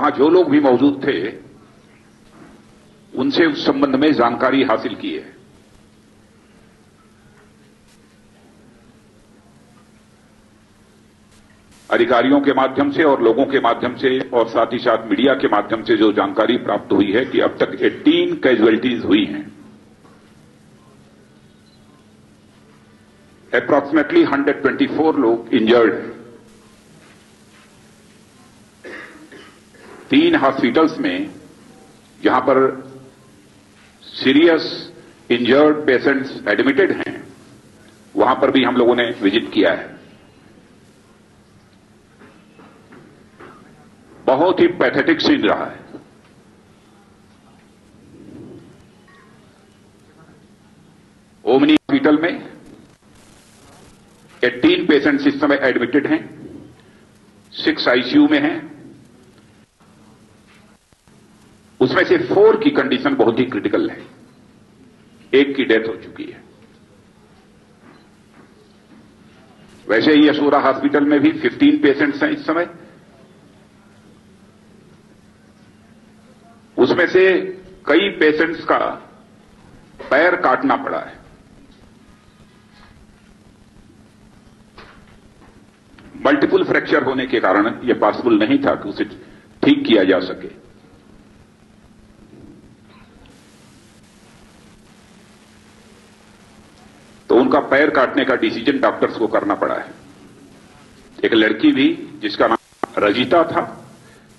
वहां जो लोग भी मौजूद थे उनसे उस संबंध में जानकारी हासिल की है। अधिकारियों के माध्यम से और लोगों के माध्यम से और साथ ही साथ मीडिया के माध्यम से जो जानकारी प्राप्त हुई है कि अब तक 18 कैजुअलिटीज हुई हैं। अप्रॉक्सीमेटली 124 लोग इंजर्ड हैं। 3 हॉस्पिटल्स में जहां पर सीरियस इंजर्ड पेशेंट्स एडमिटेड हैं, वहां पर भी हम लोगों ने विजिट किया है। बहुत ही पैथेटिक सीन रहा है। ओमनी हॉस्पिटल में 18 पेशेंट्स इस समय एडमिटेड हैं, 6 आईसीयू में हैं। उसमें से 4 की कंडीशन बहुत ही क्रिटिकल है, 1 की डेथ हो चुकी है। वैसे ही यशोरा हॉस्पिटल में भी 15 पेशेंट्स हैं इस समय। उसमें से कई पेशेंट्स का पैर काटना पड़ा है। मल्टीपल फ्रैक्चर होने के कारण यह पॉसिबल नहीं था कि उसे ठीक किया जा सके। तो उनका पैर काटने का डिसीजन डॉक्टर्स को करना पड़ा है। एक लड़की भी जिसका नाम रजिता था,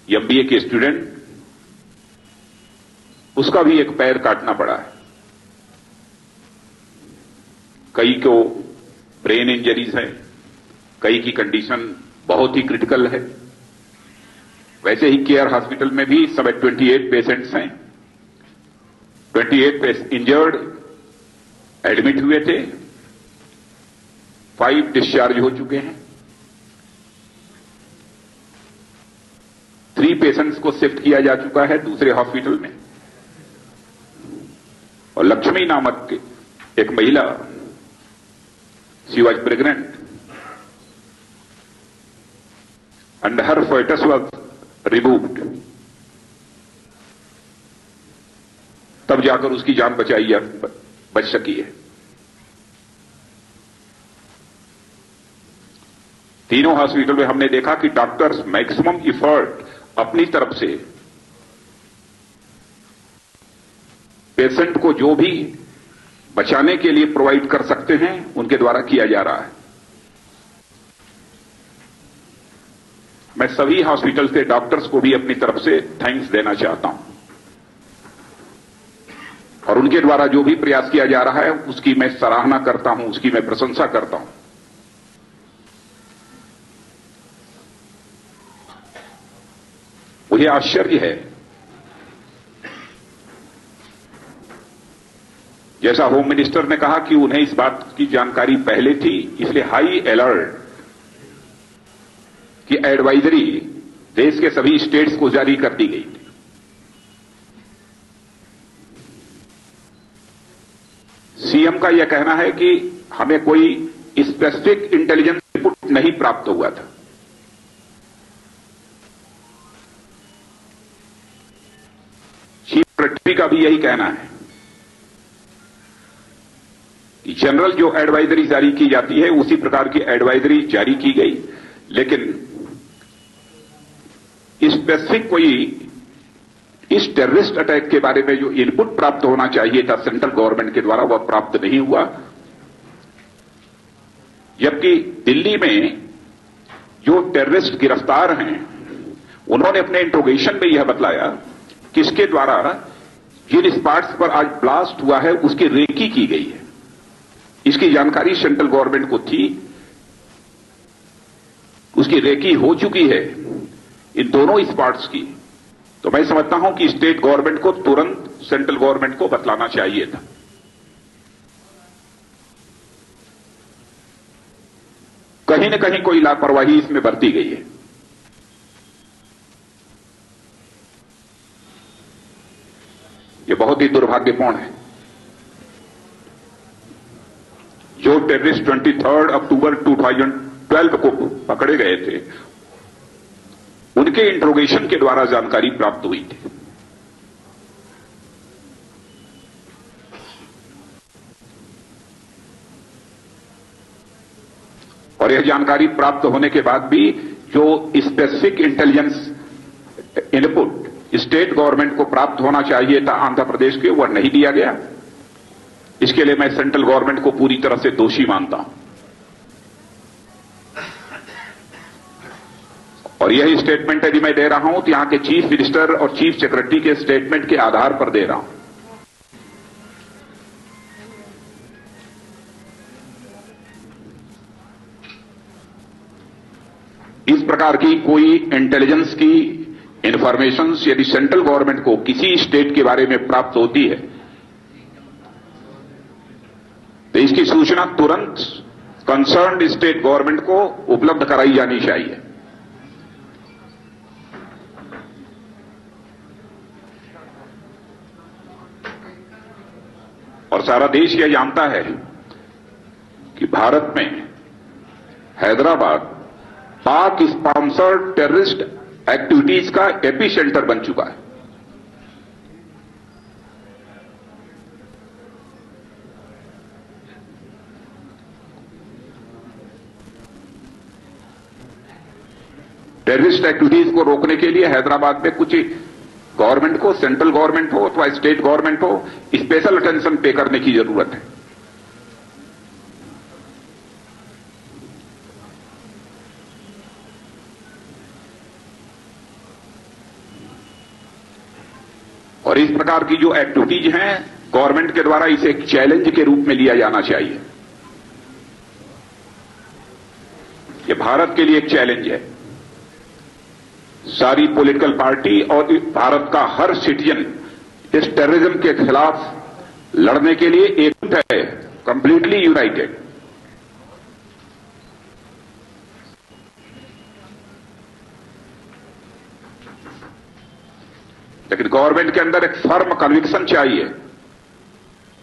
एमबीए की स्टूडेंट, उसका भी एक पैर काटना पड़ा है। कई को ब्रेन इंजरीज है, कई की कंडीशन बहुत ही क्रिटिकल है। वैसे ही केयर हॉस्पिटल में भी इस समय 28 पेशेंट्स हैं। 28 इंजर्ड एडमिट हुए थे, 5 डिस्चार्ज हो चुके हैं। 3 पेशेंट्स को शिफ्ट किया जा चुका है दूसरे हॉस्पिटल में। और लक्ष्मी नामक एक महिला, she was pregnant and her fetus was removed। तब जाकर उसकी जान बच सकी है। तीनों हॉस्पिटल में हमने देखा कि डॉक्टर्स मैक्सिमम एफर्ट अपनी तरफ से पेशेंट को जो भी बचाने के लिए प्रोवाइड कर सकते हैं उनके द्वारा किया जा रहा है। मैं सभी हॉस्पिटल के डॉक्टर्स को भी अपनी तरफ से थैंक्स देना चाहता हूं और उनके द्वारा जो भी प्रयास किया जा रहा है उसकी मैं सराहना करता हूं, उसकी मैं प्रशंसा करता हूं। मुझे आश्चर्य है, जैसा होम मिनिस्टर ने कहा कि उन्हें इस बात की जानकारी पहले थी, इसलिए हाई अलर्ट की एडवाइजरी देश के सभी स्टेट्स को जारी कर दी गई थी। सीएम का यह कहना है कि हमें कोई स्पेसिफिक इंटेलिजेंस रिपोर्ट नहीं प्राप्त हुआ था। चीफ सेक्रेटरी का भी यही कहना है कि जनरल जो एडवाइजरी जारी की जाती है उसी प्रकार की एडवाइजरी जारी की गई, लेकिन स्पेसिफिक कोई इस टेररिस्ट अटैक के बारे में जो इनपुट प्राप्त होना चाहिए था सेंट्रल गवर्नमेंट के द्वारा, वह प्राप्त नहीं हुआ। जबकि दिल्ली में जो टेररिस्ट गिरफ्तार हैं उन्होंने अपने इंट्रोगेशन में यह बतलाया कि इसके द्वारा जिन स्पॉट्स पर आज ब्लास्ट हुआ है उसकी रेकी की गई है। इसकी जानकारी सेंट्रल गवर्नमेंट को थी, उसकी रेकी हो चुकी है इन दोनों स्पॉट्स की। तो मैं समझता हूं कि स्टेट गवर्नमेंट को तुरंत सेंट्रल गवर्नमेंट को बतलाना चाहिए था। कहीं न कहीं कोई लापरवाही इसमें बरती गई है। यह बहुत ही दुर्भाग्यपूर्ण है। जो टेररिस्ट 23 अक्टूबर 2012 को पकड़े गए थे, उनके उनके इंट्रोगेशन के द्वारा जानकारी प्राप्त हुई थी। और यह जानकारी प्राप्त होने के बाद भी जो specific intelligence input state government को प्राप्त होना चाहिए था आंध्र प्रदेश के, वह नहीं दिया गया। इसके लिए मैं सेंट्रल गवर्नमेंट को पूरी तरह से दोषी मानता हूं। और यही स्टेटमेंट यदि मैं दे रहा हूं तो यहां के चीफ मिनिस्टर और चीफ सेक्रेटरी के स्टेटमेंट के आधार पर दे रहा हूं। इस प्रकार की कोई इंटेलिजेंस की इंफॉर्मेशन यदि सेंट्रल गवर्नमेंट को किसी स्टेट के बारे में प्राप्त होती है तो इसकी सूचना तुरंत कंसर्न्ड स्टेट गवर्नमेंट को उपलब्ध कराई जानी चाहिए। और सारा देश यह जानता है कि भारत में हैदराबाद पाक स्पॉन्सर्ड टेररिस्ट एक्टिविटीज का एपी सेंटर बन चुका है। टेररिस्ट एक्टिविटीज को रोकने के लिए हैदराबाद में कुछ गवर्नमेंट को, सेंट्रल गवर्नमेंट हो अथवा स्टेट गवर्नमेंट हो, स्पेशल अटेंशन पे करने की जरूरत है। और इस प्रकार की जो एक्टिविटीज हैं गवर्नमेंट के द्वारा इसे एक चैलेंज के रूप में लिया जाना चाहिए। ये भारत के लिए एक चैलेंज है। सारी पॉलिटिकल पार्टी और भारत का हर सिटीजन इस टेररिज्म के खिलाफ लड़ने के लिए एकजुट है, कंप्लीटली यूनाइटेड। लेकिन गवर्नमेंट के अंदर एक फर्म कन्विक्शन चाहिए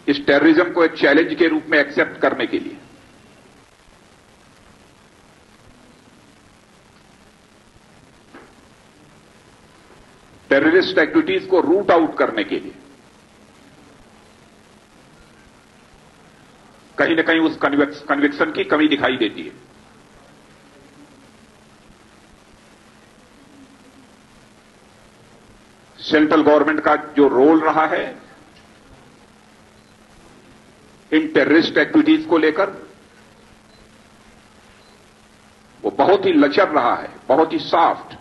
इस टेररिज्म को एक चैलेंज के रूप में एक्सेप्ट करने के लिए। टेररिस्ट एक्टिविटीज को रूट आउट करने के लिए कहीं न कहीं उस कन्विक्शन की कमी दिखाई देती है। सेंट्रल गवर्नमेंट का जो रोल रहा है इन टेररिस्ट एक्टिविटीज को लेकर वो बहुत ही लचर रहा है, बहुत ही सॉफ्ट।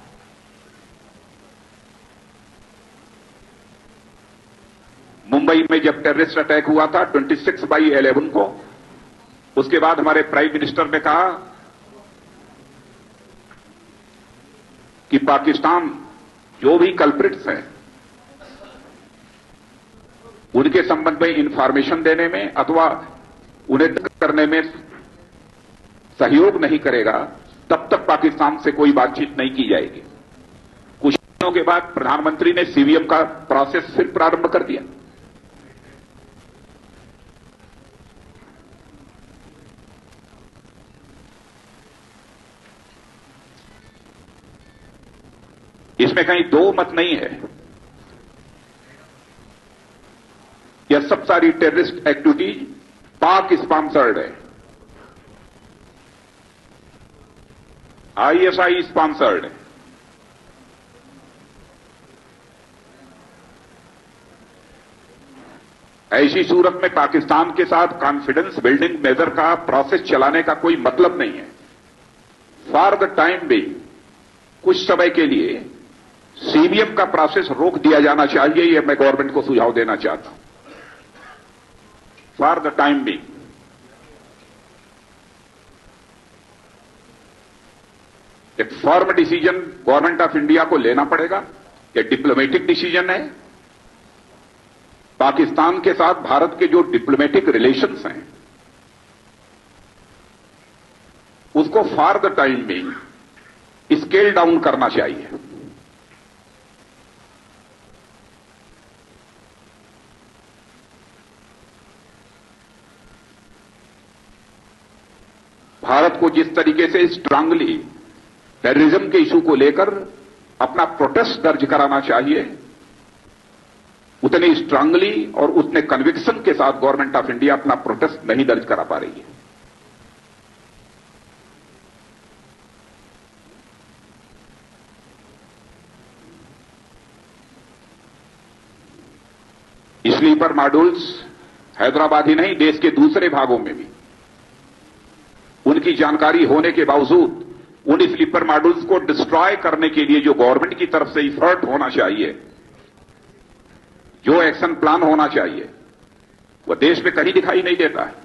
मुंबई में जब टेररिस्ट अटैक हुआ था 26/11 को, उसके बाद हमारे प्राइम मिनिस्टर ने कहा कि पाकिस्तान जो भी कल्प्रिट्स हैं उनके संबंध में इंफॉर्मेशन देने में अथवा उन्हें करने में सहयोग नहीं करेगा तब तक पाकिस्तान से कोई बातचीत नहीं की जाएगी। कुछ दिनों के बाद प्रधानमंत्री ने सीवीएम का प्रोसेस फिर प्रारंभ कर दिया। इसमें कहीं दो मत नहीं है। यह सब सारी टेररिस्ट एक्टिविटी पाक स्पॉन्सर्ड है, आईएसआई स्पॉन्सर्ड है। ऐसी सूरत में पाकिस्तान के साथ कॉन्फिडेंस बिल्डिंग मेजर का प्रोसेस चलाने का कोई मतलब नहीं है। फॉर द टाइम बीइंग कुछ समय के लिए सीवीएम का प्रोसेस रोक दिया जाना चाहिए, यह मैं गवर्नमेंट को सुझाव देना चाहता हूं। फॉर द टाइम बीइंग एक form decision government of India को लेना पड़ेगा। यह डिप्लोमेटिक डिसीजन है। पाकिस्तान के साथ भारत के जो डिप्लोमेटिक रिलेशंस हैं उसको for the time being scale down करना चाहिए। भारत को जिस तरीके से स्ट्रांगली टेररिज्म के इशू को लेकर अपना प्रोटेस्ट दर्ज कराना चाहिए, उतनी स्ट्रांगली और उतने कन्विक्शन के साथ गवर्नमेंट ऑफ इंडिया अपना प्रोटेस्ट नहीं दर्ज करा पा रही है। स्लीपर मॉड्यूल्स हैदराबाद ही नहीं, देश के दूसरे भागों में भी उनकी जानकारी होने के बावजूद उन स्लीपर मॉड्यूल्स को डिस्ट्रॉय करने के लिए जो गवर्नमेंट की तरफ से इफर्ट होना चाहिए, जो एक्शन प्लान होना चाहिए, वह देश में कहीं दिखाई नहीं देता है।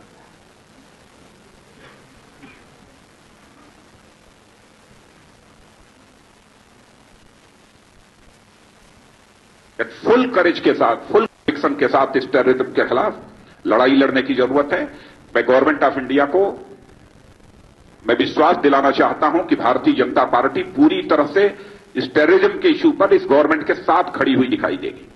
फुल करेज के साथ, फुल एक्शन के साथ इस टेररिज्म के खिलाफ लड़ाई लड़ने की जरूरत है। मैं गवर्नमेंट ऑफ इंडिया को मैं विश्वास दिलाना चाहता हूं कि भारतीय जनता पार्टी पूरी तरह से इस टेररिज्म के इश्यू पर इस गवर्नमेंट के साथ खड़ी हुई दिखाई देगी।